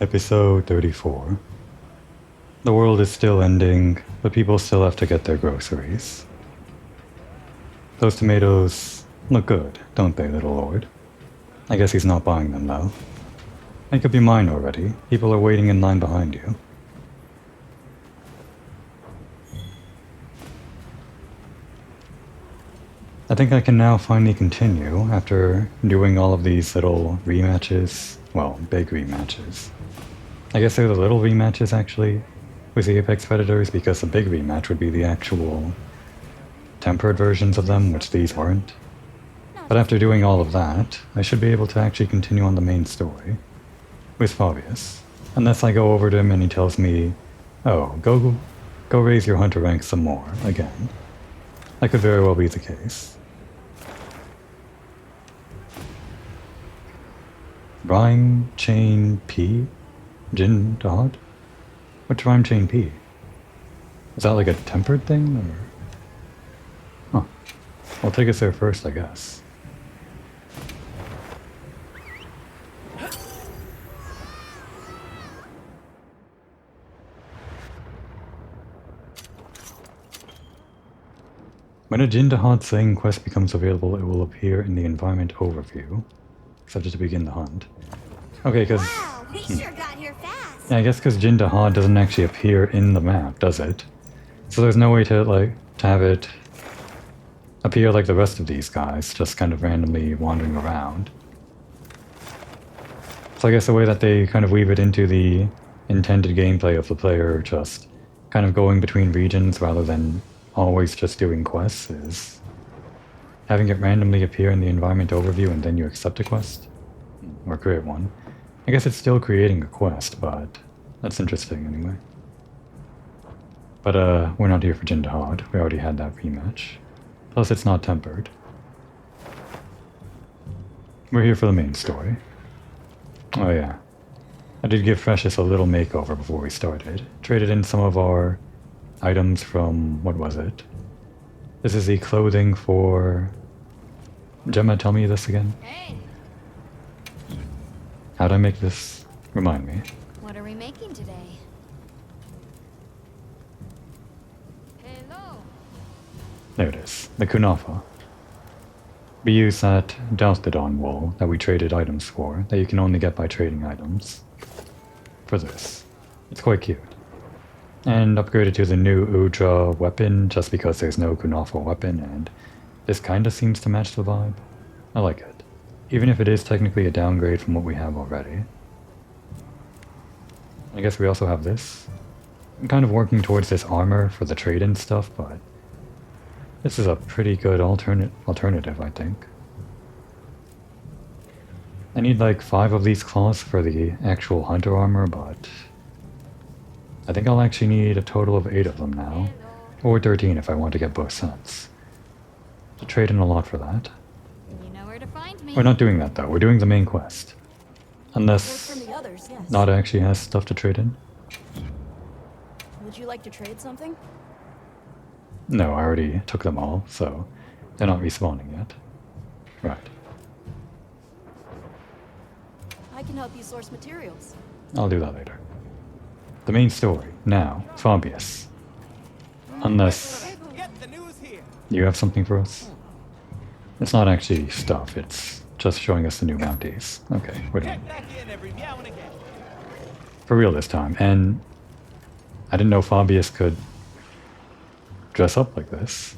Episode 34. The world is still ending, but people still have to get their groceries. Those tomatoes look good, don't they, little lord? I guess he's not buying them, though. They could be mine already. People are waiting in line behind you. I think I can now finally continue after doing all of these little rematches. Well, big rematches. I guess they're the little rematches, actually, with the Apex Predators, because the big rematch would be the actual tempered versions of them, which these aren't. But after doing all of that, I should be able to actually continue on the main story with Fabius. Unless I go over to him and he tells me, oh, go raise your hunter rank some more, again. That could very well be the case. Rhyme chain P? Jin Dod? What's rhyme chain P? Is that like a tempered thing, or? Huh. I'll take us there first, I guess. When a Jindahad Slaying quest becomes available, it will appear in the environment overview. Except to begin the hunt. Okay, because... Wow, we sure got here fast. Yeah, I guess because Jindahad doesn't actually appear in the map, does it? So there's no way to have it appear like the rest of these guys, just kind of randomly wandering around. So I guess the way that they kind of weave it into the intended gameplay of the player, just kind of going between regions rather than always just doing quests, is having it randomly appear in the environment overview and then you accept a quest? Or create one. I guess it's still creating a quest, but that's interesting anyway. But we're not here for Jindahad. We already had that rematch. Plus it's not tempered. We're here for the main story. Oh yeah. I did give Precious a little makeover before we started. Traded in some of our items from... what was it? This is the clothing for... Gemma, tell me this again. Hey. How'd I make this? Remind me. What are we making today? Hello. There it is. The kunafa. We use that Doustodon wool that we traded items for, that you can only get by trading items. For this. It's quite cute. And upgraded to the new Udra weapon just because there's no kunafa weapon, and this kinda seems to match the vibe. I like it. Even if it is technically a downgrade from what we have already. I guess we also have this. I'm kind of working towards this armor for the trade-in stuff, but this is a pretty good alternative, I think. I need like 5 of these claws for the actual hunter armor, but I think I'll actually need a total of 8 of them now. Or 13 if I want to get both sets. To trade in a lot for that. You know where to find me. We're not doing that though, we're doing the main quest. Unless From the others, yes. Nada actually has stuff to trade in. Would you like to trade something? No, I already took them all, so they're not respawning yet. Right. I can help you source materials. I'll do that later. The main story, now, Fabius. Unless you have something for us? It's not actually stuff, it's just showing us the new bounties. Okay, we're done. For real this time, and I didn't know Fabius could dress up like this.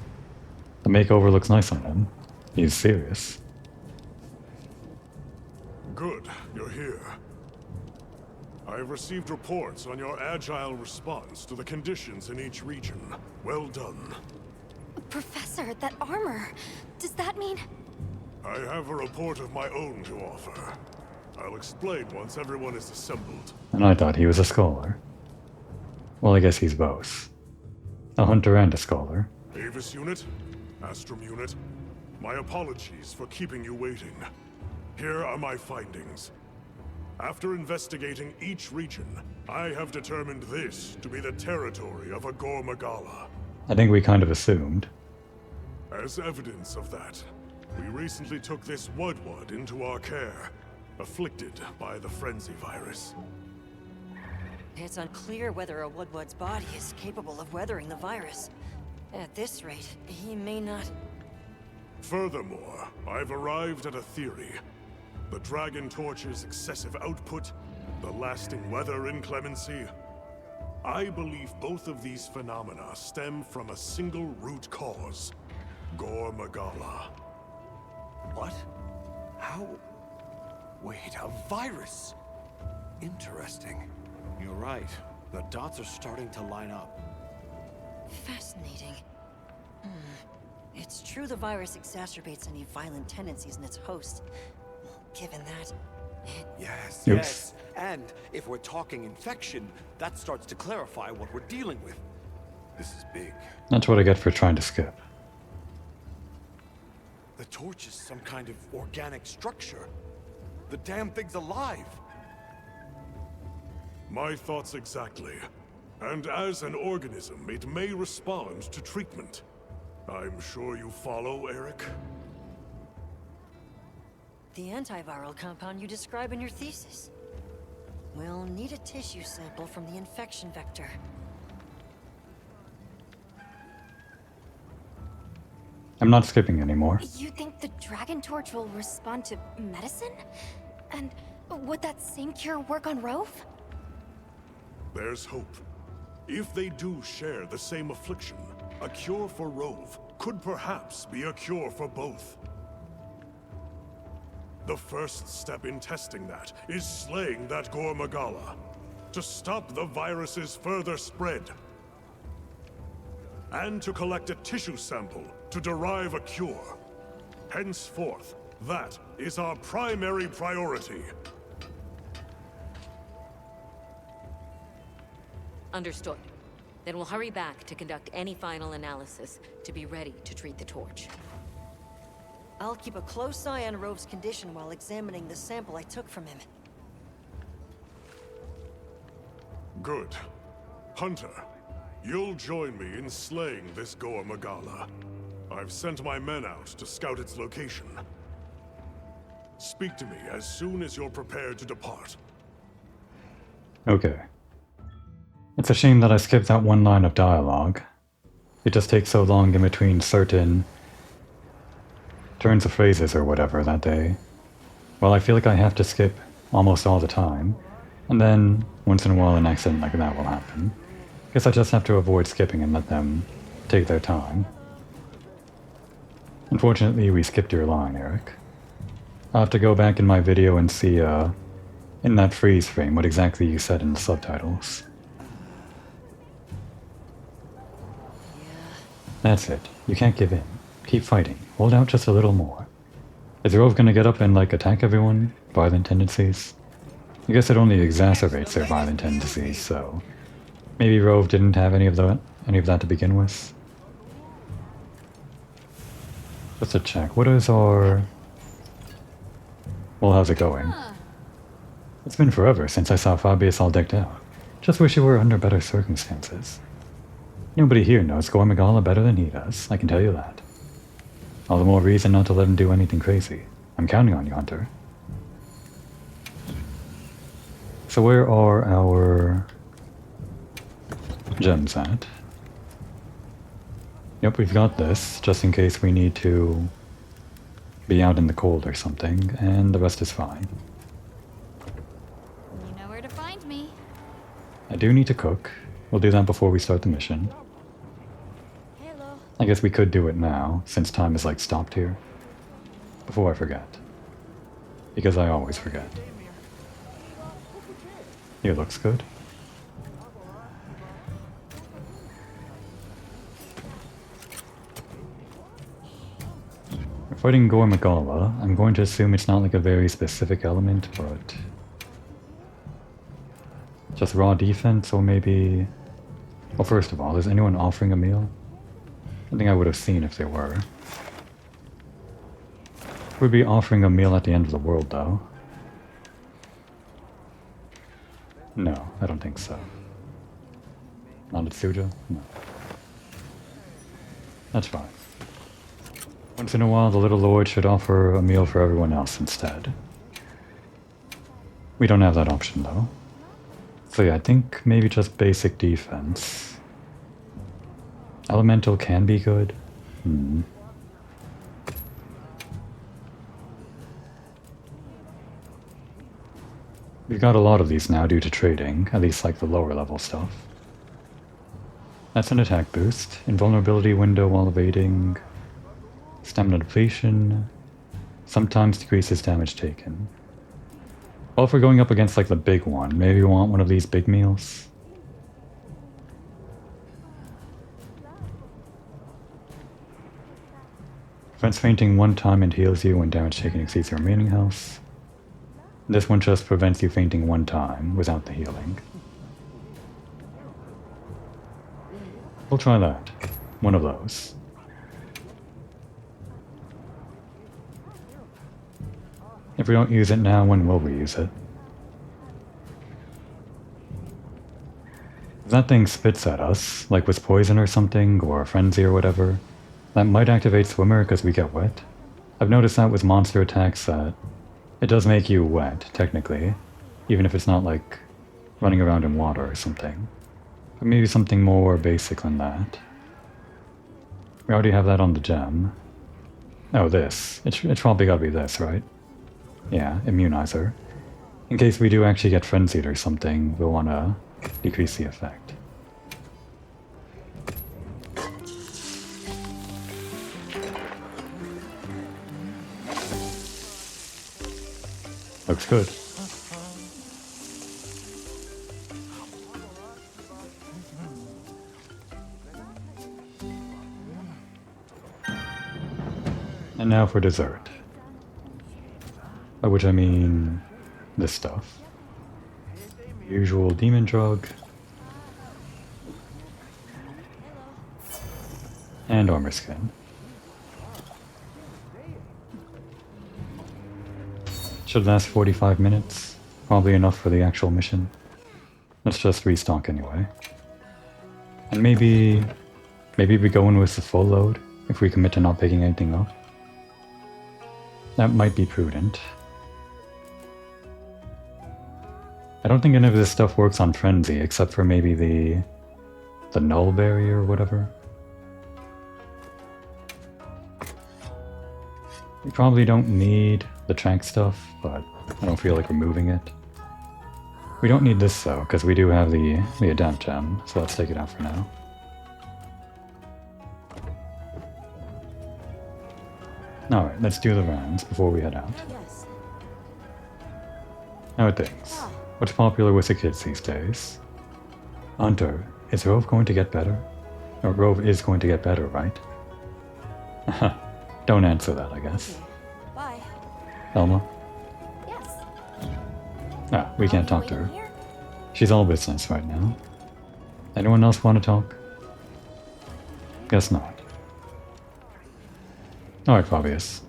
The makeover looks nice on him. He's serious. Good, you're here. I have received reports on your agile response to the conditions in each region. Well done. Professor, that armor. Does that mean... I have a report of my own to offer. I'll explain once everyone is assembled. And I thought he was a scholar. Well, I guess he's both. A hunter and a scholar. Avis unit, Astrum unit, my apologies for keeping you waiting. Here are my findings. After investigating each region, I have determined this to be the territory of Agor Magala. I think we kind of assumed. As evidence of that, we recently took this Wudwud into our care, afflicted by the frenzy virus. It's unclear whether a Woodward's body is capable of weathering the virus. At this rate, he may not... Furthermore, I've arrived at a theory. The Dragon Torch's excessive output, the lasting weather inclemency. I believe both of these phenomena stem from a single root cause. Gore Magala. What? How? Wait, a virus? Interesting. You're right. The dots are starting to line up. Fascinating. It's true the virus exacerbates any violent tendencies in its host. Given that, Yes, Oops. yes. And if we're talking infection, that starts to clarify what we're dealing with. This is big. That's what I get for trying to skip. The torch is some kind of organic structure. The damn thing's alive. My thoughts exactly. And as an organism, it may respond to treatment. I'm sure you follow, Eric? the antiviral compound you describe in your thesis. We'll need a tissue sample from the infection vector. I'm not skipping anymore. You think the Dragon Torch will respond to medicine? And would that same cure work on Rove? There's hope. If they do share the same affliction, a cure for Rove could perhaps be a cure for both. The first step in testing that is slaying that Gormagala, to stop the virus's further spread. And to collect a tissue sample to derive a cure. Henceforth, that is our primary priority. Understood. Then we'll hurry back to conduct any final analysis to be ready to treat the torch. I'll keep a close eye on Rove's condition while examining the sample I took from him. Good. Hunter, you'll join me in slaying this Gormagala. I've sent my men out to scout its location. Speak to me as soon as you're prepared to depart. Okay. It's a shame that I skipped that one line of dialogue. It just takes so long in between certain turns of phrases or whatever that day. Well, I feel like I have to skip almost all the time, and then once in a while an accident like that will happen. Guess I just have to avoid skipping and let them take their time. Unfortunately, we skipped your line, Eric. I'll have to go back in my video and see, in that freeze frame, what exactly you said in the subtitles. That's it. You can't give in. Keep fighting. Hold out just a little more. Is Rove gonna get up and, like, attack everyone? Violent tendencies? I guess it only exacerbates their violent tendencies, so... maybe Rove didn't have any of that to begin with? Just to check, what is our... well, how's it going? It's been forever since I saw Fabius all decked out. Just wish it were under better circumstances. Nobody here knows Gormagala better than he does, I can tell you that. All the more reason not to let him do anything crazy. I'm counting on you, Hunter. So where are our gems at? Yep, we've got this, just in case we need to be out in the cold or something, and the rest is fine. You know where to find me. I do need to cook. We'll do that before we start the mission. Hello. I guess we could do it now, since time is like stopped here. Before I forget. Because I always forget. Here looks good. We're fighting Gormagala. I'm going to assume it's not like a very specific element, but... just raw defense, or maybe... well, first of all, is anyone offering a meal? I think I would have seen if they were. We'd be offering a meal at the end of the world, though. No, I don't think so. Not at Suja? No. That's fine. Once in a while, the little lord should offer a meal for everyone else instead. We don't have that option, though. So yeah, I think maybe just basic defense. Elemental can be good. We've got a lot of these now due to trading, at least like the lower level stuff. That's an attack boost. Invulnerability window while evading. Stamina depletion. Sometimes decreases damage taken. Well, if we're going up against like the big one, maybe we want one of these big meals. Prevents fainting one time and heals you when damage taken exceeds your remaining health. This one just prevents you fainting one time without the healing. We'll try that. One of those. If we don't use it now, when will we use it? If that thing spits at us, like with poison or something, or frenzy or whatever, that might activate Swimmer because we get wet. I've noticed that with monster attacks that it does make you wet, technically, even if it's not like running around in water or something. But maybe something more basic than that. We already have that on the gem. Oh, this. It's probably gotta be this, right? Yeah, immunizer. In case we do actually get frenzied or something, we'll want to decrease the effect. Looks good. And now for dessert. By which I mean this stuff. Usual demon drug. And armor skin. Should last 45 minutes. Probably enough for the actual mission. Let's just restock anyway. And maybe we go in with the full load if we commit to not picking anything up. That might be prudent. I don't think any of this stuff works on Frenzy, except for maybe the null barrier or whatever. We probably don't need the trank stuff, but I don't feel like removing it. We don't need this though, because we do have the Adapt gem, so let's take it out for now. Alright, let's do the rounds before we head out. Yes. How are things? What's popular with the kids these days? Hunter, is Rove going to get better? Or Rove is going to get better, right? Don't answer that, I guess. Bye. Elma? Yes. Ah, we can't talk to her. Here? She's all business right now. Anyone else want to talk? Guess not. Alright, Fabius.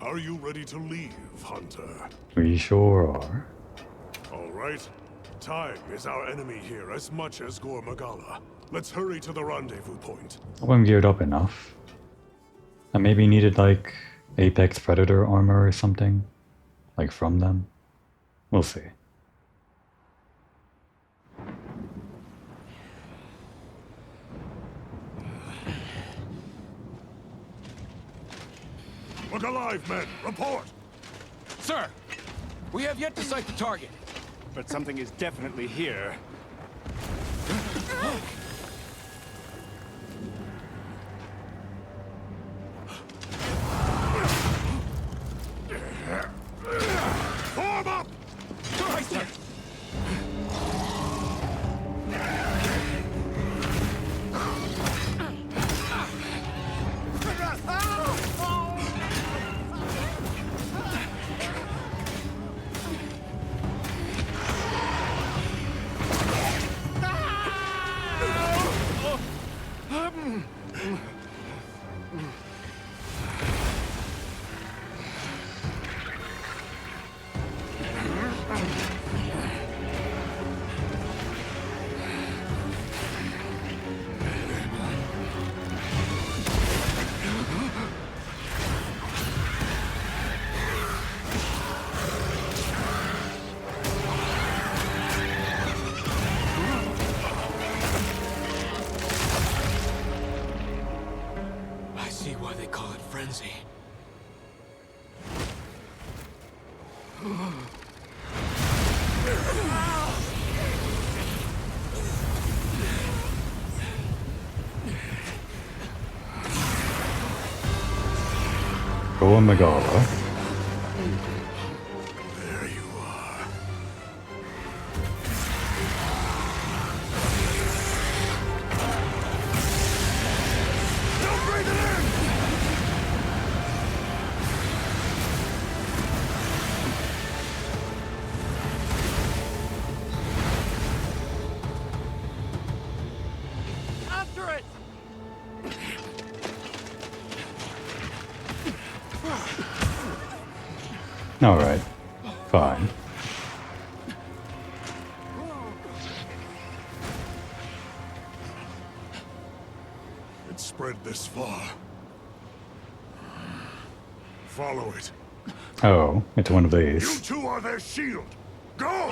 Are you ready to leave, Hunter? We sure are. All right. Time is our enemy here as much as Gore Magala. Let's hurry to the rendezvous point. Hope I'm geared up enough. I maybe needed like Apex Predator armor or something. Like from them. We'll see. Look alive, men! Report! Sir, we have yet to sight the target. But something is definitely here. Form up! Right, sir. see why they call it frenzy. Go on Megala. There you are. Don't breathe it in! After it! Alright. Fine. It spread this far. Follow it. Oh, it's one of You these. two are their shield. Go!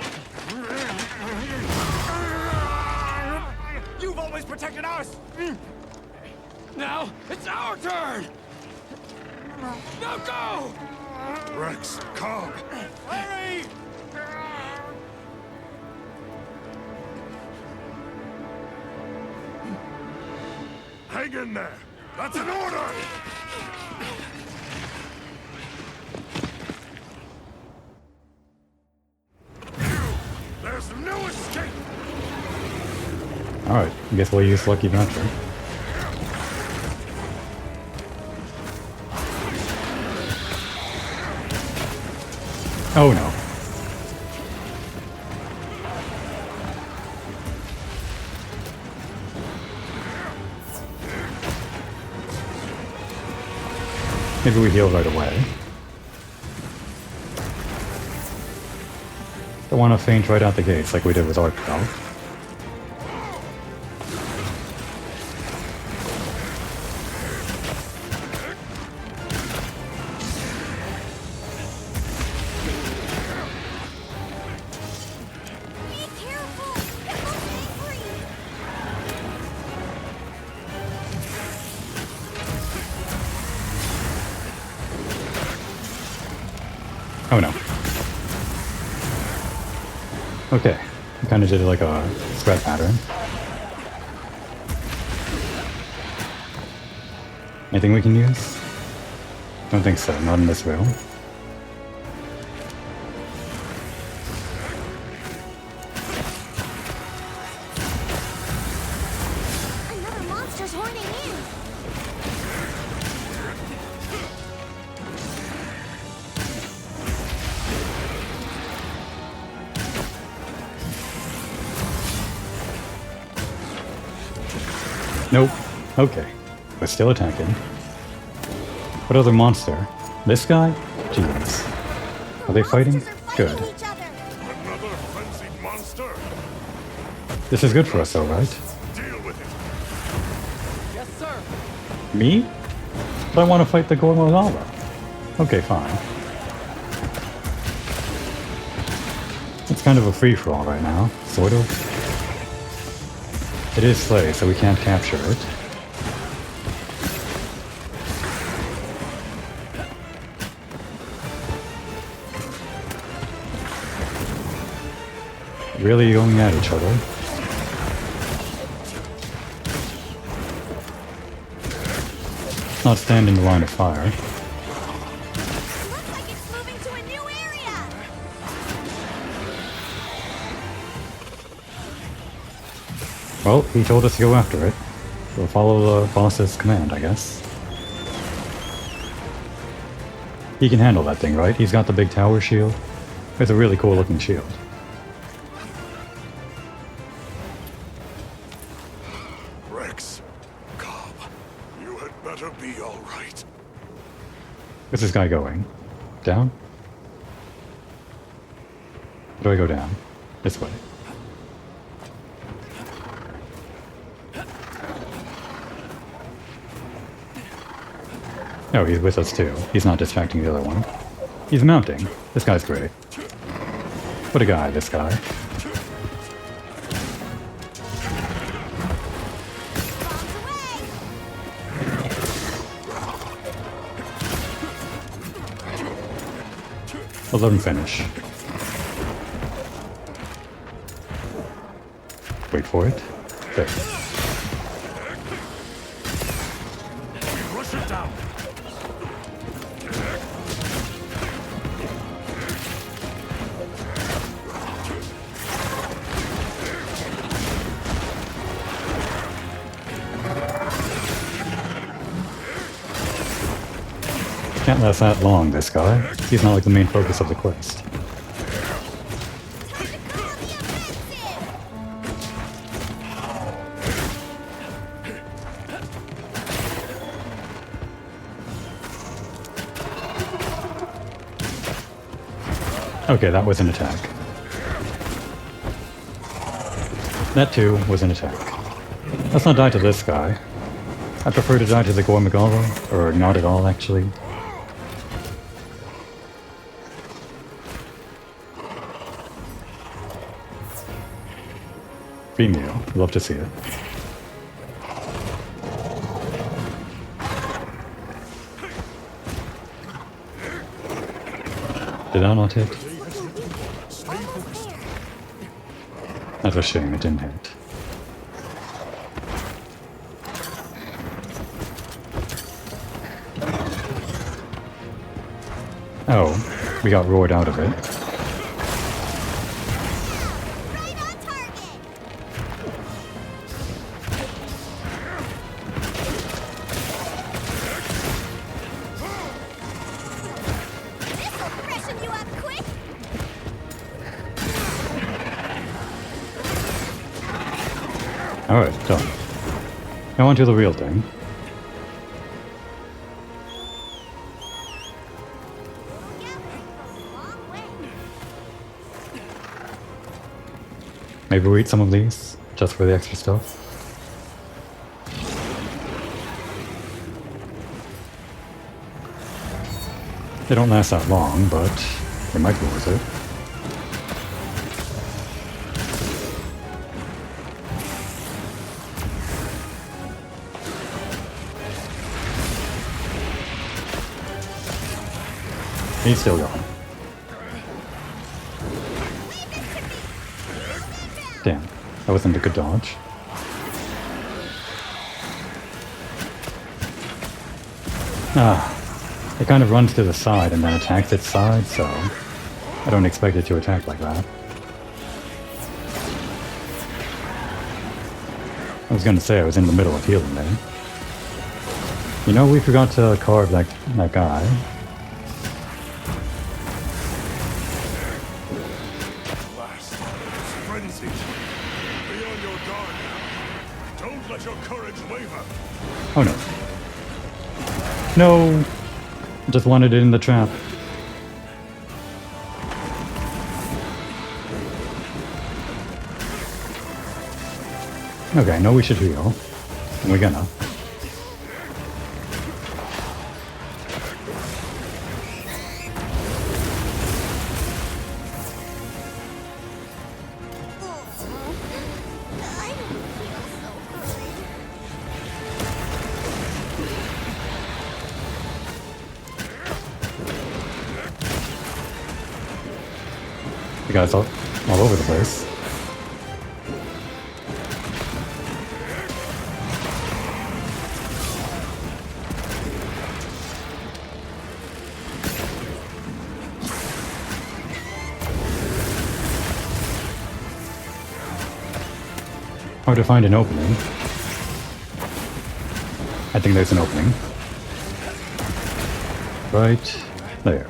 You've always protected us! Now, it's our turn! Now go! Rex, calm. Hurry! Hang in there. That's an order! There's no escape! Alright, I guess we'll use Lucky Venture. Oh no. Maybe we heal right away. Don't want to faint right out the gates like we did with Arctel. Be careful! It looks angry! Oh no. Okay, we kind of did like a threat pattern. Anything we can use? Don't think so, not in this room. Another monster's horning in! Nope. Okay. We're still attacking. What other monster? This guy? Jeez. Are they fighting? Monsters are Good. fighting each other! Another frenzied monster. This is good for us though, right? Deal with it. Yes, sir. Me? But I want to fight the Gormagala. Okay, fine. It's kind of a free-for-all right now, sort of. It is Slay, so we can't capture it. Really going at each other. Not stand in the line of fire. Looks like it's moving to a new area! Well, he told us to go after it. We'll follow the boss's command, I guess. He can handle that thing, right? He's got the big tower shield. It's a really cool looking shield. Rex, Cobb, you had better be all right. Where's this guy going? Down? Where do I go down? This way. Oh, he's with us too. He's not distracting the other one. He's mounting. This guy's great. What a guy, this guy. Bombs away! I'll let him finish. Wait for it. There. Rush it down. Can't last that long, this guy. He's not like the main focus of the quest. Okay, that was an attack. That too was an attack. Let's not die to this guy. I prefer to die to the Gormagala, or not at all actually. Female, love to see it. Did I not hit? That's a shame, it didn't hit. Oh, we got roared out of it. Alright, done. Now on to the real thing. Maybe we eat some of these, just for the extra stuff. They don't last that long, but they might be worth it. He's still going. Damn, that wasn't a good dodge. Ah, it kind of runs to the side and then attacks its side, so I don't expect it to attack like that. I was gonna say I was in the middle of healing there. You know, we forgot to carve that guy. Oh no. No! Just wanted it in the trap. Okay, I know we should heal. And we're gonna. The guy's all over the place. Hard to find an opening. I think there's an opening. Right there.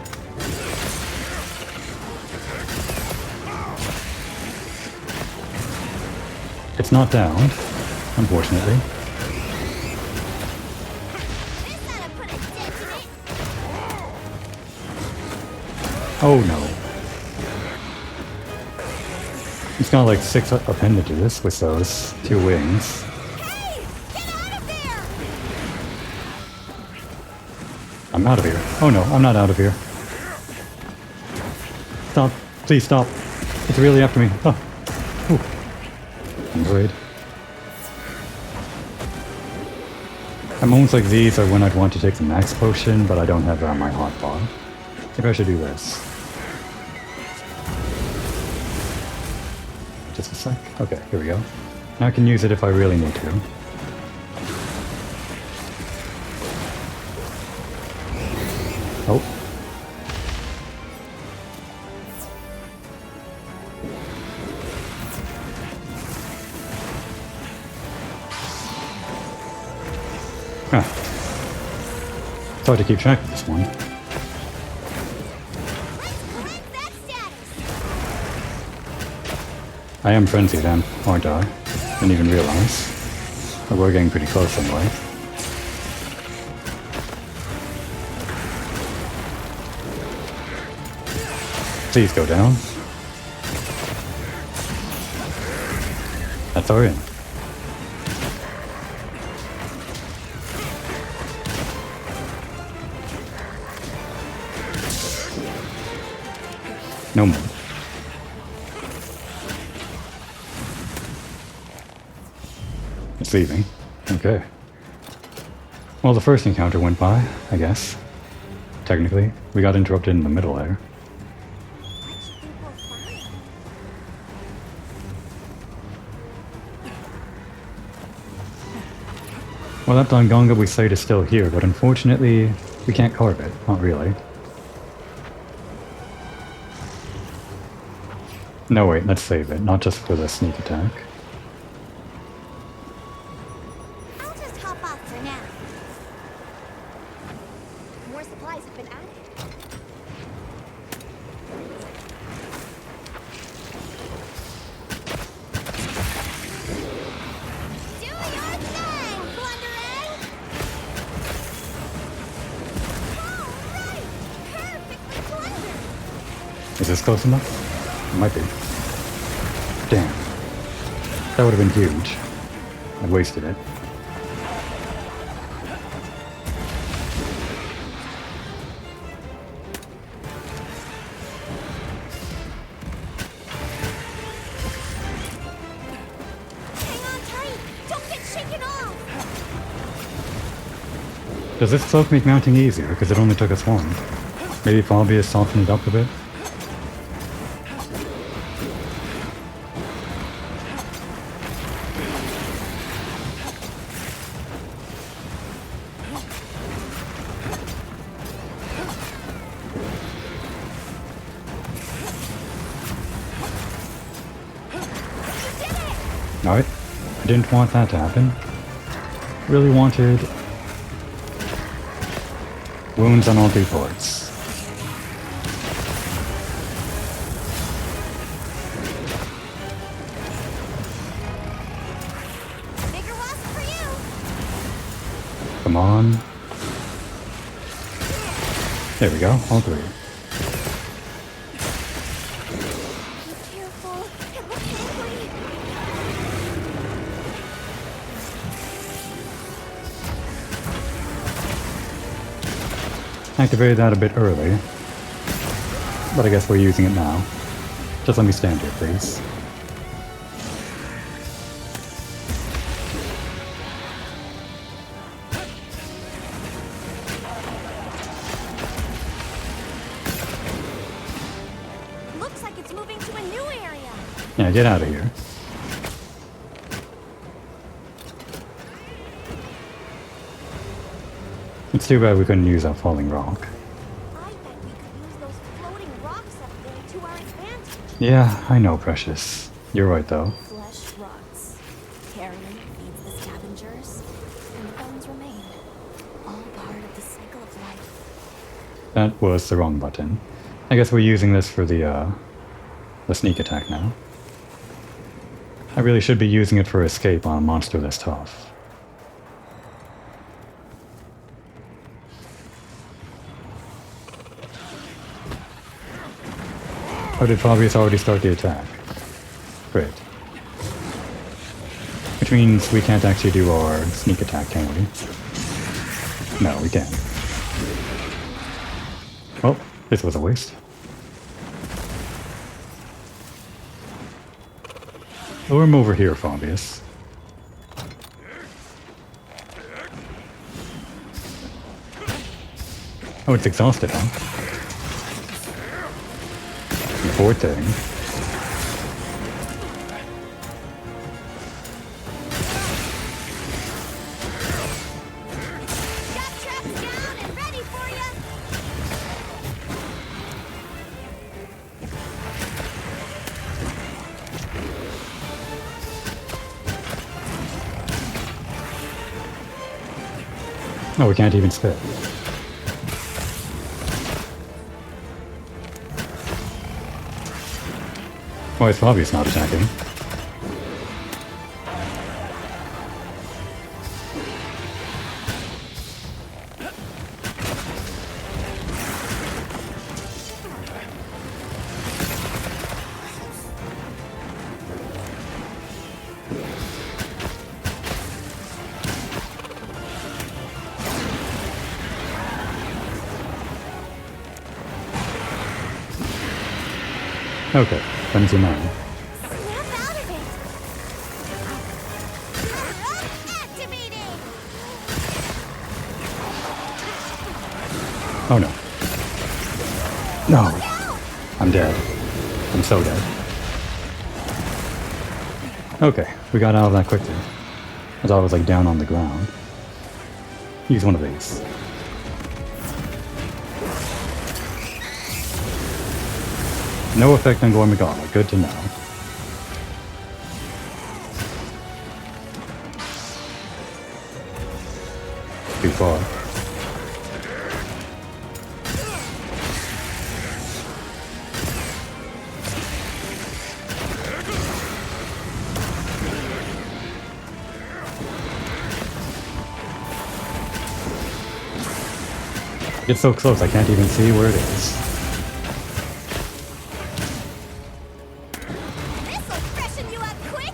It's not downed, unfortunately. Oh no. It's got like 6 appendages with those 2 wings. Hey! Get out of there! I'm out of here. Oh no, I'm not out of here. Stop. Please stop. It's really after me. Oh. Ooh. I'm worried. At moments like these are when I'd want to take the max potion, but I don't have that on my hotbar. Maybe I should do this. Just a sec. Okay, here we go. Now I can use it if I really need to. Oh. Ah. It's hard to keep track of this one. I am frenzied, aren't I? Didn't even realize. But we're getting pretty close anyway. Please go down. That's our in. No more. It's leaving. Okay. Well, the first encounter went by, I guess. Technically. We got interrupted in the middle there. Well, that Dangonga we saved is still here, but unfortunately, we can't carve it. Not really. No, wait, let's save it. Not just for the sneak attack. I'll just hop off for now. More supplies have been added. Do your thing, plundering! Alright! Perfectly plundered! Is this close enough? It might be. Damn. That would have been huge. I wasted it. Hang on tight! Don't get shaken off! Does this cloak make mounting easier? Because it only took us one. Maybe Fabius softened it up a bit? Alright, I didn't want that to happen. Really wanted wounds on all 3 ports. Bigger wasp for you! Come on. There we go, all 3. Be careful. It looks angry. Activated that a bit early, but I guess we're using it now. Just let me stand here, please. Looks like it's moving to a new area. Yeah, get out of here. It's too bad we couldn't use that falling rock. I bet we could use those floating rocks up there to our advantage. Yeah, I know, Precious. You're right, though. Flesh rots. Carrion feeds the scavengers, and the bones remain. All part of the cycle of life. That was the wrong button. I guess we're using this for the sneak attack now. I really should be using it for escape on a monster this tough. Or did Fabius already start the attack? Great. Which means we can't actually do our sneak attack, can we? No, we can't. Well, this was a waste. Lure him over here, Fabius. Oh, it's exhausted, huh? Poor thing. Oh, we can't even spit. Well, it's probably not attacking. Okay, friends of mine. Snap out of it! Activated! Oh no. No! I'm dead. I'm so dead. Okay, we got out of that quickly. I thought I was like down on the ground. Use one of these. No effect on Gormagala, good to know. Too far. It's so close, I can't even see where it is. This'll freshen you up quick!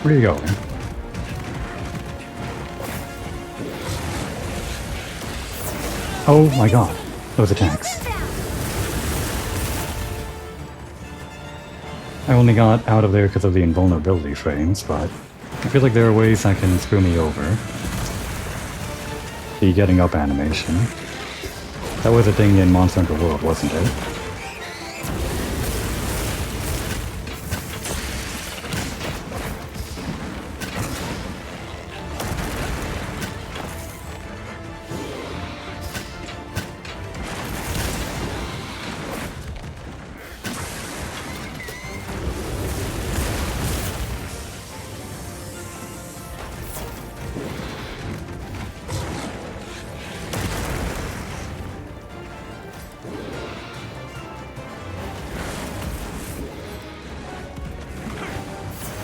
Where are you going? Oh my god, those attacks. I only got out of there because of the invulnerability frames, but I feel like there are ways that can screw me over. The getting up animation. That was a thing in Monster Hunter World, wasn't it?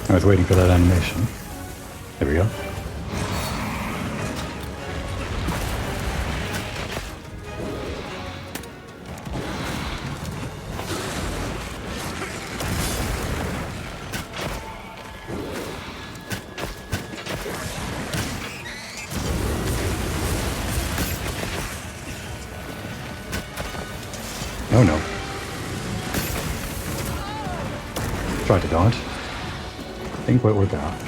I was waiting for that animation. There we go. Oh no. Try to dodge. Think what worked out.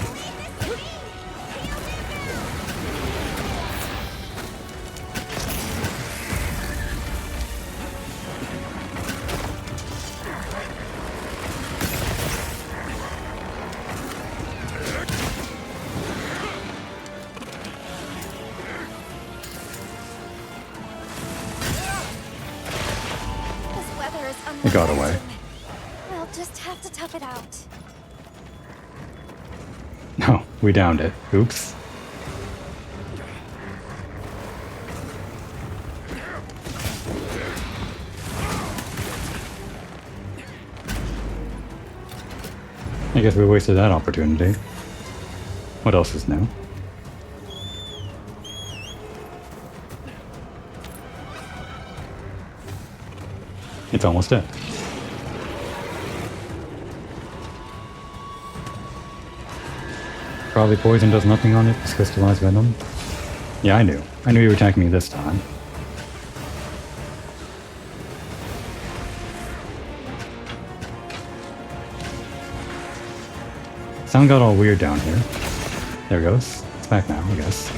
This weather is It got away. We'll just have to tough it out. No, we downed it. Oops. I guess we wasted that opportunity. What else is new? It's almost dead. Probably poison does nothing on it. It's crystallized venom. Yeah, I knew. I knew you were attacking me this time. Sound got all weird down here. There it goes. It's back now, I guess.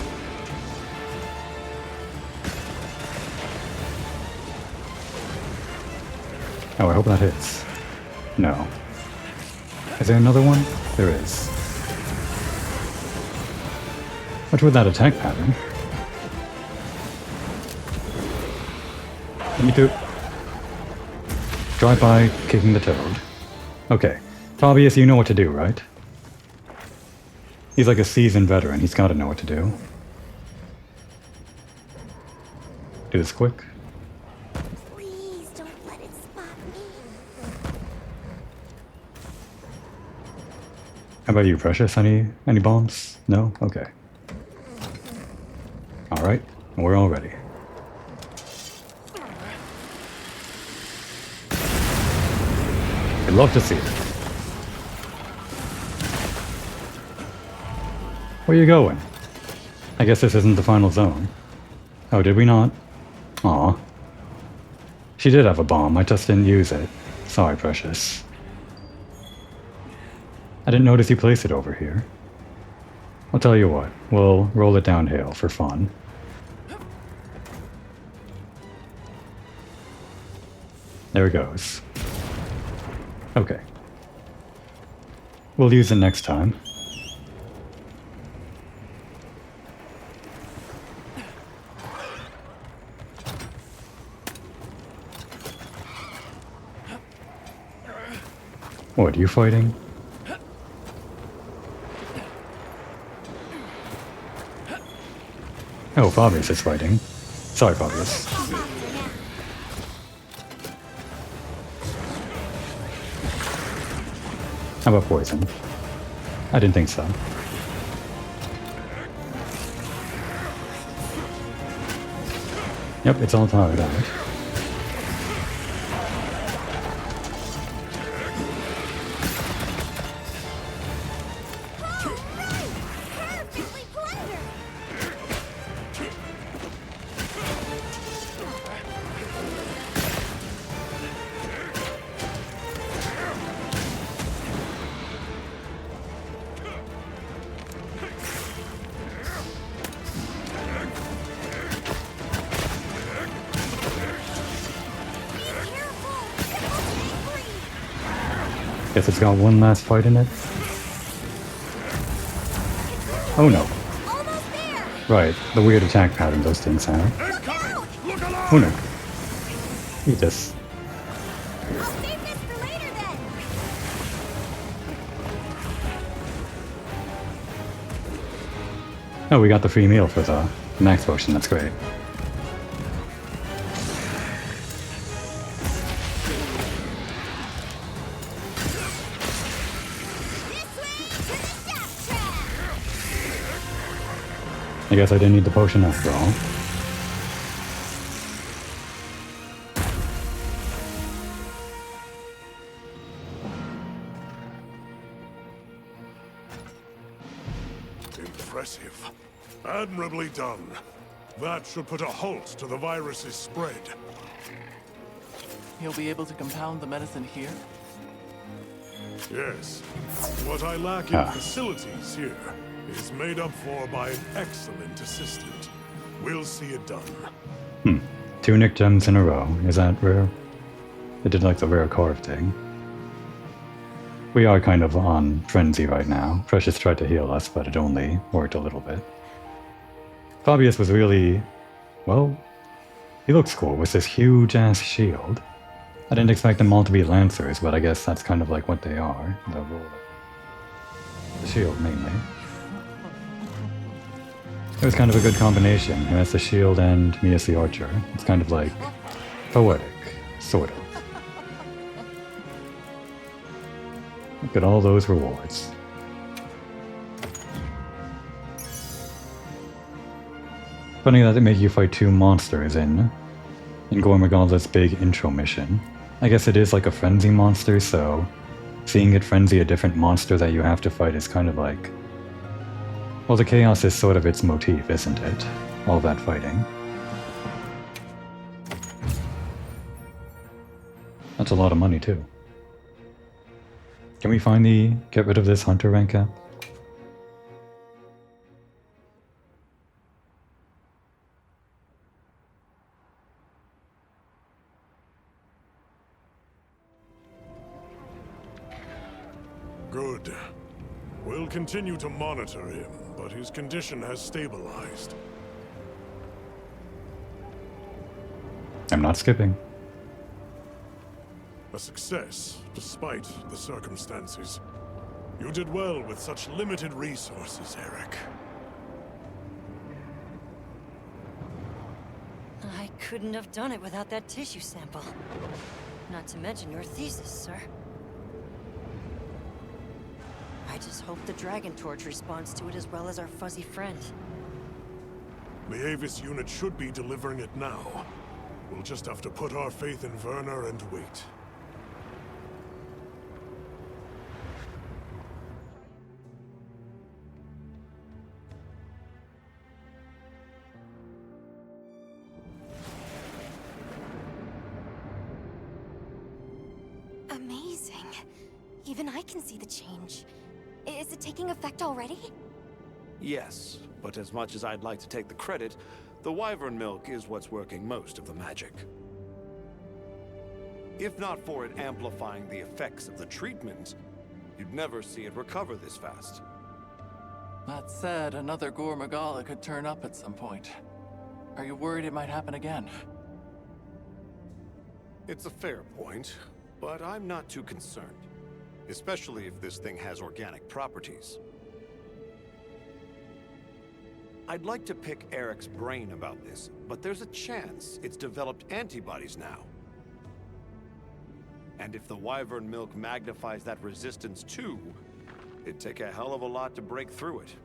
Oh, I hope that hits. No. Is there another one? There is. What's with that attack pattern? Me too. Drive by, kicking the toad. Okay. Tobias, you know what to do, right? He's like a seasoned veteran. He's got to know what to do. Do this quick. Please don't let it spot me. How about you, Precious? Any bombs? No? Okay. Alright, we're all ready. I'd love to see it. Where you going? I guess this isn't the final zone. Oh, did we not? Aw. She did have a bomb, I just didn't use it. Sorry, Precious. I didn't notice you placed it over here. I'll tell you what, we'll roll it downhill for fun. There it goes. Okay. We'll use it next time. What, you fighting? Oh, Fabius is fighting. Sorry, Fabius. How about poison? I didn't think so. Yep, it's all tired out. Perfectly plundered. Guess it's got one last fight in it. Oh no. Almost there. Right, the weird attack pattern those things have. Oh no. Eat this. I'll save this for later then. Oh, we got the free meal for the max potion, that's great. This way to the death trap. I guess I didn't need the potion after all. Impressive. Admirably done. That should put a halt to the virus's spread. He'll be able to compound the medicine here? Yes. What I lack in facilities here is made up for by an excellent assistant. We'll see it done. 2 Nick gems in a row. Is that rare? It did like the rare carve thing. We are kind of on frenzy right now. Precious tried to heal us, but it only worked a little bit. Fabius was really... well, he looks cool with this huge-ass shield. I didn't expect them all to be lancers, but I guess that's kind of like what they are. The shield, mainly. It was kind of a good combination. He has the shield and me as the archer. It's kind of like poetic, sort of. Look at all those rewards. Funny that they make you fight 2 monsters in Gormagala's big intro mission. I guess it is like a frenzy monster, so seeing it frenzy a different monster that you have to fight is kind of like... well, the chaos is sort of its motif, isn't it? All that fighting. That's a lot of money, too. Can we finally get rid of this hunter rank cap? Good. We'll continue to monitor him, but his condition has stabilized. I'm not skipping. A success, despite the circumstances. You did well with such limited resources, Eric. I couldn't have done it without that tissue sample. Not to mention your thesis, sir. I just hope the Dragon Torch responds to it as well as our fuzzy friend. The HEVC unit should be delivering it now. We'll just have to put our faith in Werner and wait. Amazing. Even I can see the change. Is it taking effect already? Yes, but as much as I'd like to take the credit, the wyvern milk is what's working most of the magic. If not for it amplifying the effects of the treatment, you'd never see it recover this fast. That said, another Gore Magala could turn up at some point. Are you worried it might happen again? It's a fair point, but I'm not too concerned. Especially if this thing has organic properties. I'd like to pick Eric's brain about this, but there's a chance it's developed antibodies now. And if the wyvern milk magnifies that resistance too, it'd take a hell of a lot to break through it.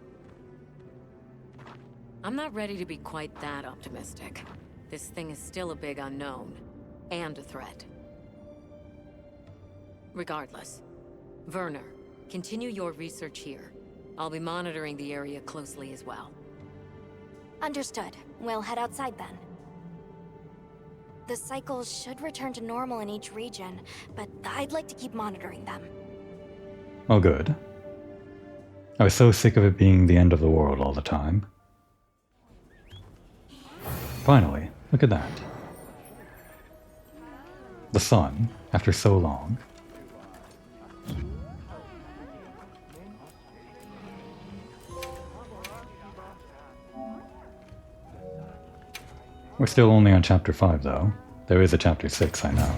I'm not ready to be quite that optimistic. This thing is still a big unknown, and a threat. Regardless, Werner, continue your research here. I'll be monitoring the area closely as well. Understood. We'll head outside then. The cycles should return to normal in each region, but I'd like to keep monitoring them. Oh, good. I was so sick of it being the end of the world all the time. Finally, look at that. The sun, after so long. We're still only on chapter 5 though. There is a chapter 6, I know.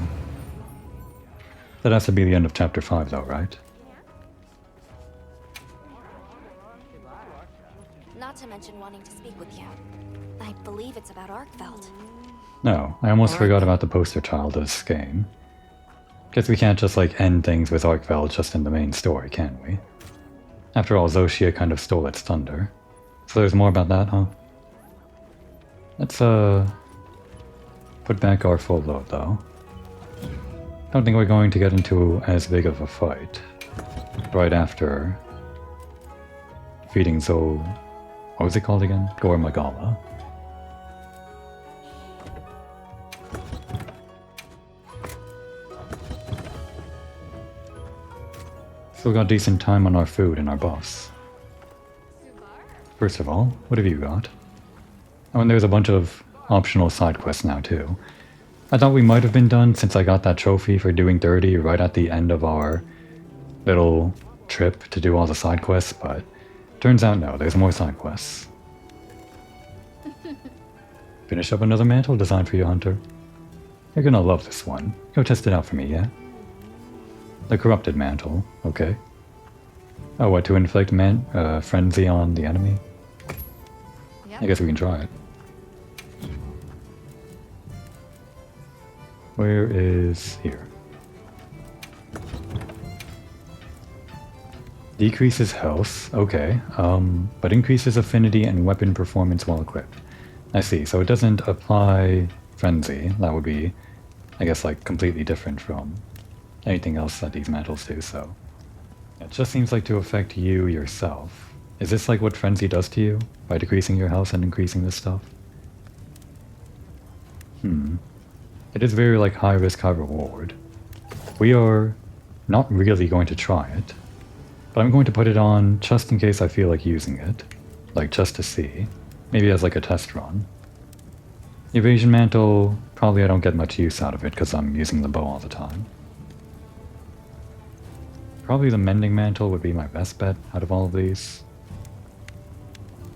That has to be the end of chapter 5 though, right? Not to mention wanting to speak with you. I believe it's about Arkveld. No, I almost forgot about the poster child of this game. Guess we can't just like end things with Arkveld just in the main story, can we? After all, Zoshia kind of stole its thunder. So there's more about that, huh? Let's put back our full load though. Don't think we're going to get into as big of a fight right after defeating what was it called again? Gore Magala. Still got decent time on our food and our buffs. First of all, what have you got? Oh, and there's a bunch of optional side quests now too. I thought we might have been done since I got that trophy for doing 30 right at the end of our little trip to do all the side quests, but turns out no, there's more side quests. Finish up another mantle designed for you, Hunter. You're gonna love this one. Go test it out for me, yeah? The corrupted mantle, okay. Oh, what, to inflict frenzy on the enemy? I guess we can try it. Where is here? Decreases health, okay, but increases affinity and weapon performance while equipped. I see, so it doesn't apply frenzy. That would be, I guess, like completely different from anything else that these mantles do, so. It just seems like to affect you yourself. Is this like what frenzy does to you? By decreasing your health and increasing this stuff? It is very like high risk, high reward. We are not really going to try it, but I'm going to put it on just in case I feel like using it. Like just to see. Maybe as like a test run. Evasion Mantle, probably I don't get much use out of it because I'm using the bow all the time. Probably the Mending Mantle would be my best bet out of all of these.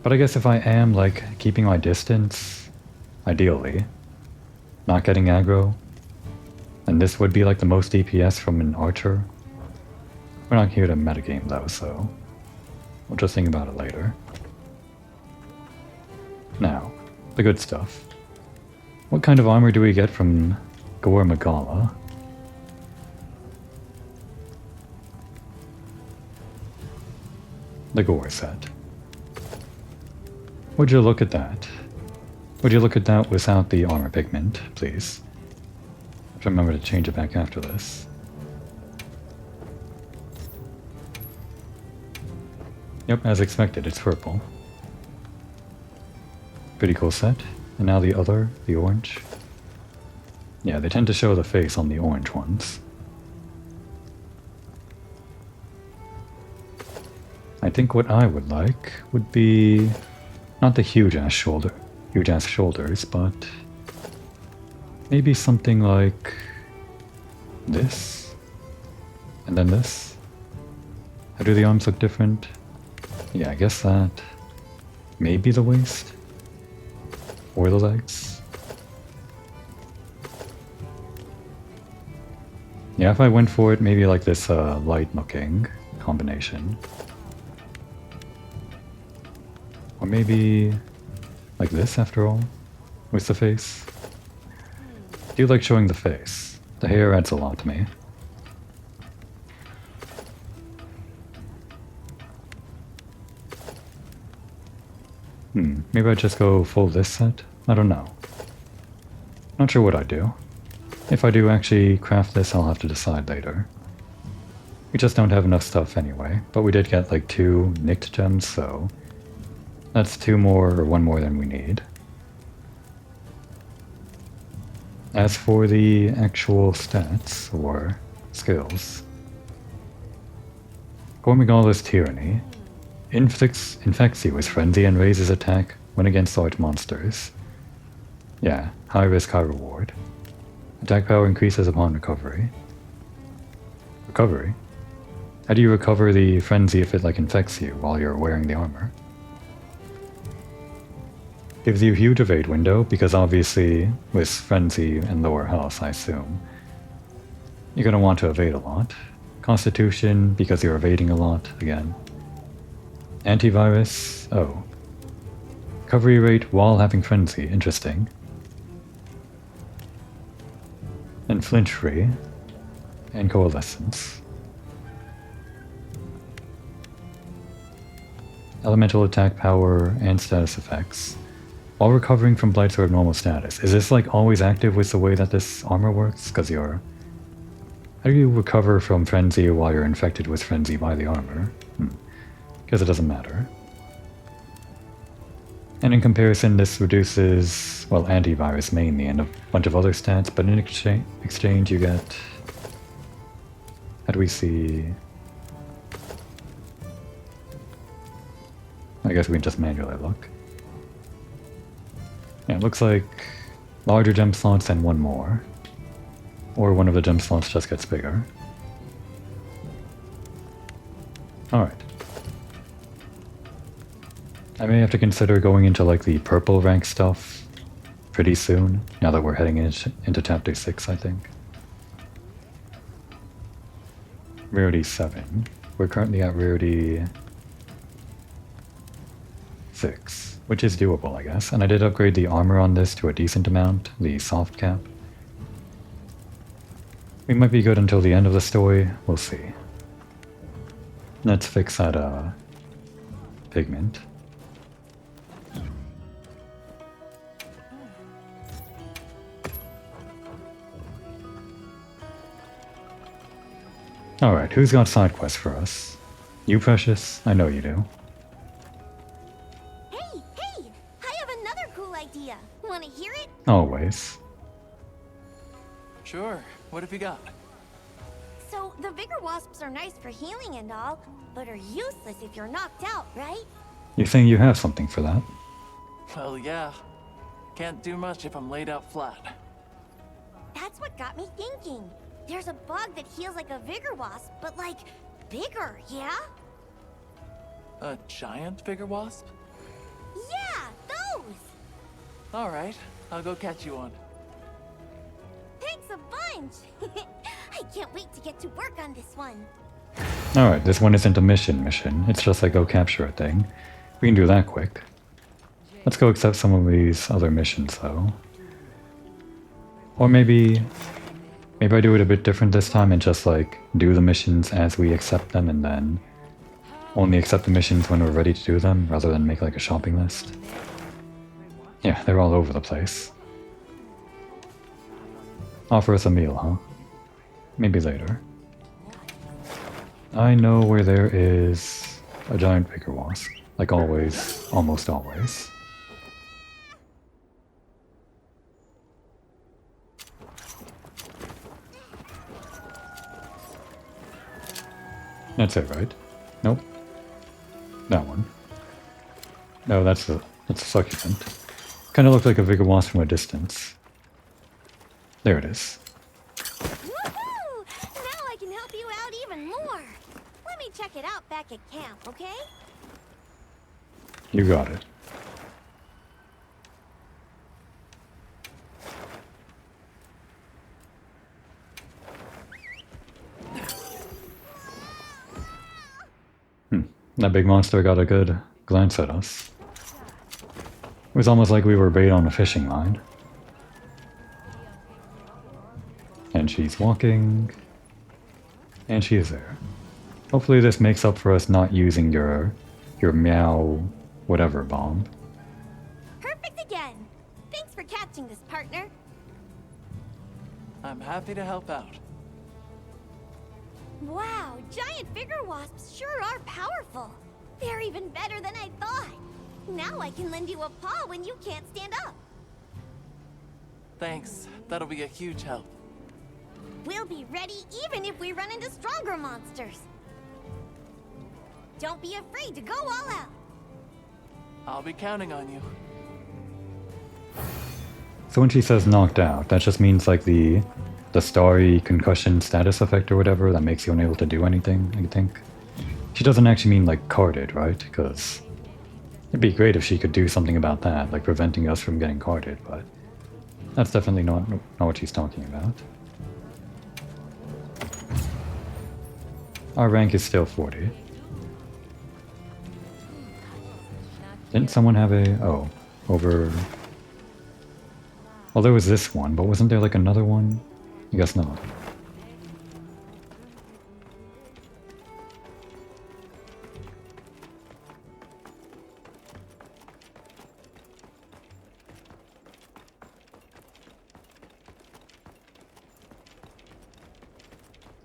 But I guess if I am like keeping my distance, ideally, not getting aggro, then this would be like the most DPS from an archer. We're not here to metagame though, so we'll just think about it later. Now, the good stuff. What What kind of armor do we get from Gore Magala? The Gore set. Would you look at that? Would you look at that without the armor pigment, please? I have to remember to change it back after this. Yep, as expected, it's purple. Pretty cool set. And now the other, the orange. Yeah, they tend to show the face on the orange ones. I think what I would like would be not the huge ass shoulders, but maybe something like this, and then this. How do the arms look different? Yeah, I guess that. Maybe the waist, or the legs. Yeah, if I went for it, maybe like this light-looking combination. Or maybe like this after all, with the face. I do like showing the face. The hair adds a lot to me. Maybe I'd just go full this set? I don't know. Not sure what I'd do. If I do actually craft this, I'll have to decide later. We just don't have enough stuff anyway, but we did get like 2 nicked gems, so that's 2 more or 1 more than we need. As for the actual stats, or skills, Gormigala's Tyranny infects you with frenzy and raises attack when against large monsters. Yeah, high risk, high reward. Attack power increases upon recovery. Recovery? How do you recover the frenzy if it like infects you while you're wearing the armor? Gives you huge evade window, because obviously with frenzy and lower health, I assume, you're gonna want to evade a lot. Constitution, because you're evading a lot, again. Antivirus, oh. Recovery rate while having frenzy, interesting. And flinch free. And coalescence. Elemental attack power and status effects. While recovering from Blights or normal status. Is this like always active with the way that this armor works? Because you're... How do you recover from frenzy while you're infected with frenzy by the armor? Because it doesn't matter. And in comparison, this reduces, well, antivirus mainly and a bunch of other stats, but in exchange you get... How do we see... I guess we can just manually look. Yeah, it looks like larger gem slots and 1 more. Or one of the gem slots just gets bigger. Alright. I may have to consider going into like the purple rank stuff pretty soon, now that we're heading into chapter 6, I think. Rarity 7. We're currently at rarity 6, which is doable, I guess. And I did upgrade the armor on this to a decent amount, the soft cap. We might be good until the end of the story, we'll see. Let's fix that pigment. Alright, who's got side quests for us? You, Precious? I know you do. Hey! I have another cool idea. Wanna hear it? Always. Sure. What have you got? So, the bigger wasps are nice for healing and all, but are useless if you're knocked out, right? You think you have something for that? Well, yeah. Can't do much if I'm laid out flat. That's what got me thinking. There's a bug that heals like a vigor wasp, but like, bigger, yeah? A giant vigor wasp? Yeah, those! Alright, I'll go catch you one. Thanks a bunch! I can't wait to get to work on this one. Alright, this one isn't a mission. It's just like go capture a thing. We can do that quick. Let's go accept some of these other missions though. Or maybe I do it a bit different this time and just like do the missions as we accept them and then only accept the missions when we're ready to do them rather than make like a shopping list. Yeah, they're all over the place. Offer us a meal, huh? Maybe later. I know where there is a giant vigor wasp. Like always, almost always. That's it, right? Nope. That one. No, that's a succulent. Kind of looked like a vigor wasp from a distance. There it is. Woohoo! Now I can help you out even more. Let me check it out back at camp, okay? You got it. That big monster got a good glance at us. It was almost like we were bait on a fishing line. And she's walking. And she is there. Hopefully this makes up for us not using your meow whatever bomb. Perfect again. Thanks for catching this, partner. I'm happy to help out. Wow, giant vigor wasps sure are powerful. They're even better than I thought. Now I can lend you a paw when you can't stand up. Thanks. That'll be a huge help. We'll be ready even if we run into stronger monsters. Don't be afraid to go all out. I'll be counting on you. So when she says knocked out, that just means like the starry concussion status effect or whatever that makes you unable to do anything, I think. She doesn't actually mean like carded, right? Because it'd be great if she could do something about that, like preventing us from getting carded, but that's definitely not what she's talking about. Our rank is still 40. Didn't someone have a... oh, over... well, there was this one, but wasn't there like another one? I guess not.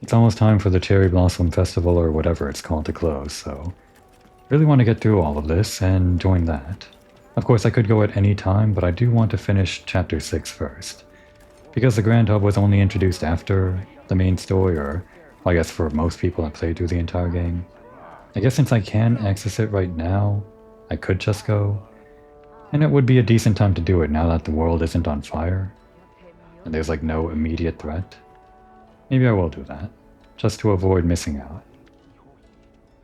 It's almost time for the Cherry Blossom Festival or whatever it's called to close, so really want to get through all of this and join that. Of course, I could go at any time, but I do want to finish Chapter 6 first. Because the Grand Hub was only introduced after the main story, or I guess for most people that played through the entire game. I guess since I can access it right now, I could just go. And it would be a decent time to do it now that the world isn't on fire. And there's like no immediate threat. Maybe I will do that, just to avoid missing out.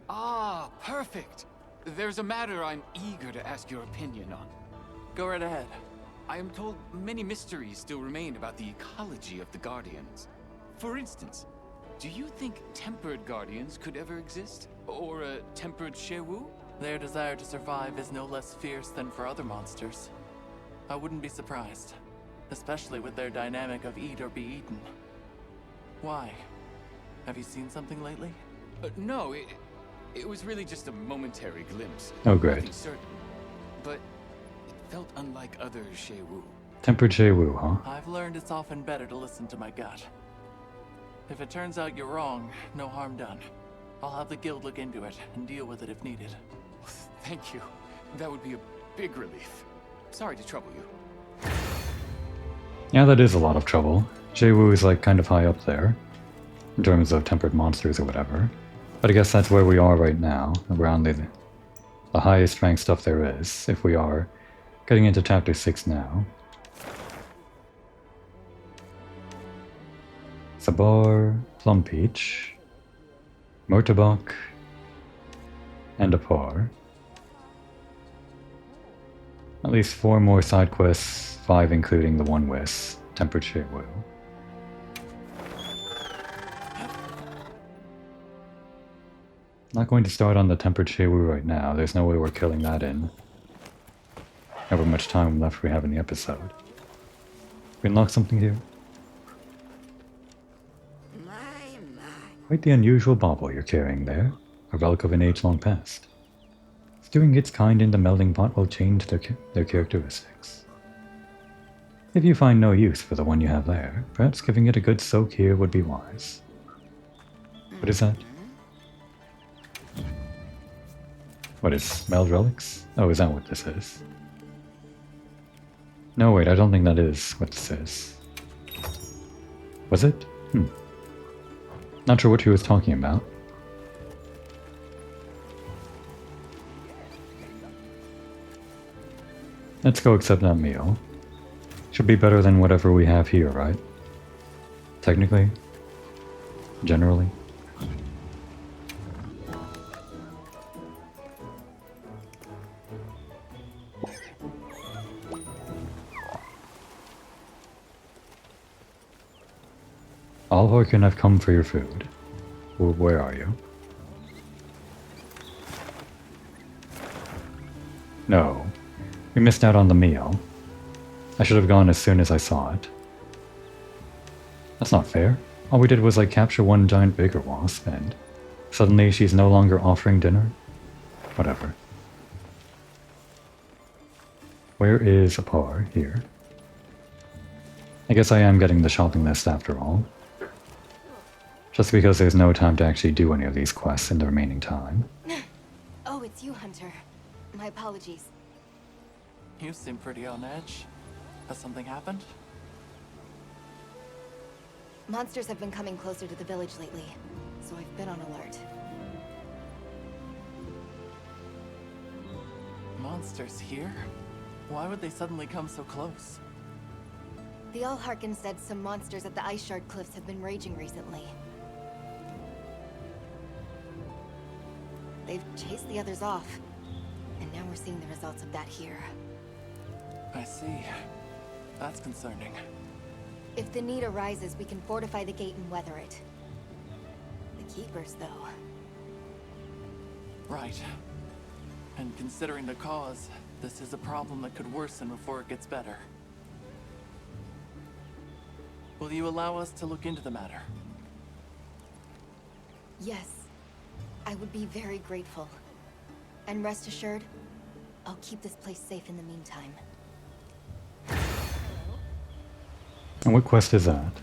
Ah, perfect. There's a matter I'm eager to ask your opinion on. Go right ahead. I am told many mysteries still remain about the ecology of the Guardians. For instance, do you think tempered Guardians could ever exist? Or a tempered Shewu? Their desire to survive is no less fierce than for other monsters. I wouldn't be surprised, especially with their dynamic of eat or be eaten. Why? Have you seen something lately? No, it was really just a momentary glimpse. Oh, great. Nothing certain, but it felt unlike other Shewu. Tempered Shewu, huh? I've learned it's often better to listen to my gut. If it turns out you're wrong, no harm done. I'll have the guild look into it and deal with it if needed. Thank you. That would be a big relief. Sorry to trouble you. Yeah, that is a lot of trouble. Shewu is like kind of high up there, in terms of tempered monsters or whatever. But I guess that's where we are right now, around the highest ranked stuff there is, if we are getting into Chapter 6 now. Sabar, Plum Peach, Murtabak, and a par. At least 4 more side quests, 5 including the one with Tempered Shewu. Not going to start on the Tempered Shewu right now. There's no way we're killing that in however much time left we have in the episode. We unlock something here? Quite the unusual bauble you're carrying there, a relic of an age long past. Stewing its kind in the melding pot will change their characteristics. If you find no use for the one you have there, perhaps giving it a good soak here would be wise. What is that? What is meld relics? Oh, is that what this is? No, wait, I don't think that is what this is. Was it? Not sure what he was talking about. Let's go accept that meal. Should be better than whatever we have here, right? Technically? Generally? Alhorkin, I've come for your food. Where are you? No. We missed out on the meal. I should have gone as soon as I saw it. That's not fair. All we did was like capture one giant bigger wasp and suddenly she's no longer offering dinner? Whatever. Where is Apar? Here. I guess I am getting the shopping list after all. Just because there's no time to actually do any of these quests in the remaining time. Oh, it's you, Hunter. My apologies. You seem pretty on edge. Has something happened? Monsters have been coming closer to the village lately, so I've been on alert. Monsters here? Why would they suddenly come so close? The Allharkin said some monsters at the Ice Shard Cliffs have been raging recently. They've chased the others off, and now we're seeing the results of that here. I see. That's concerning. If the need arises, we can fortify the gate and weather it. The Keepers, though. Right. And considering the cause, this is a problem that could worsen before it gets better. Will you allow us to look into the matter? Yes. I would be very grateful. And rest assured, I'll keep this place safe in the meantime. And what quest is that?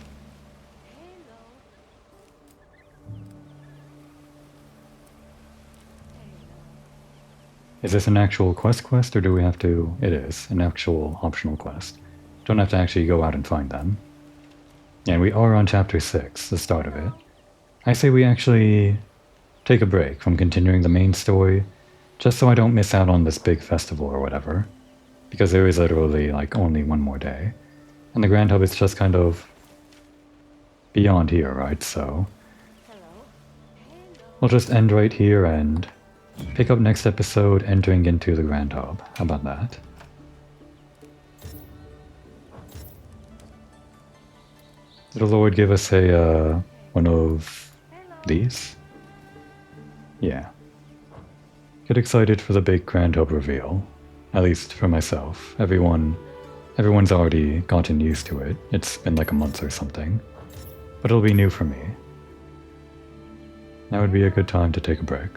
Is this an actual quest or do we have to... It is, an actual optional quest. Don't have to actually go out and find them. And we are on chapter 6, the start of it. I say we actually take a break from continuing the main story, just so I don't miss out on this big festival or whatever. Because there is literally like only one more day. And the Grand Hub is just kind of beyond here, right? So we'll just end right here and pick up next episode entering into the Grand Hub. How about that? Did the Lord give us a one of these? Yeah. Get excited for the big Grand Hub reveal. At least for myself. Everyone's already gotten used to it. It's been like a month or something. But it'll be new for me. Now would be a good time to take a break.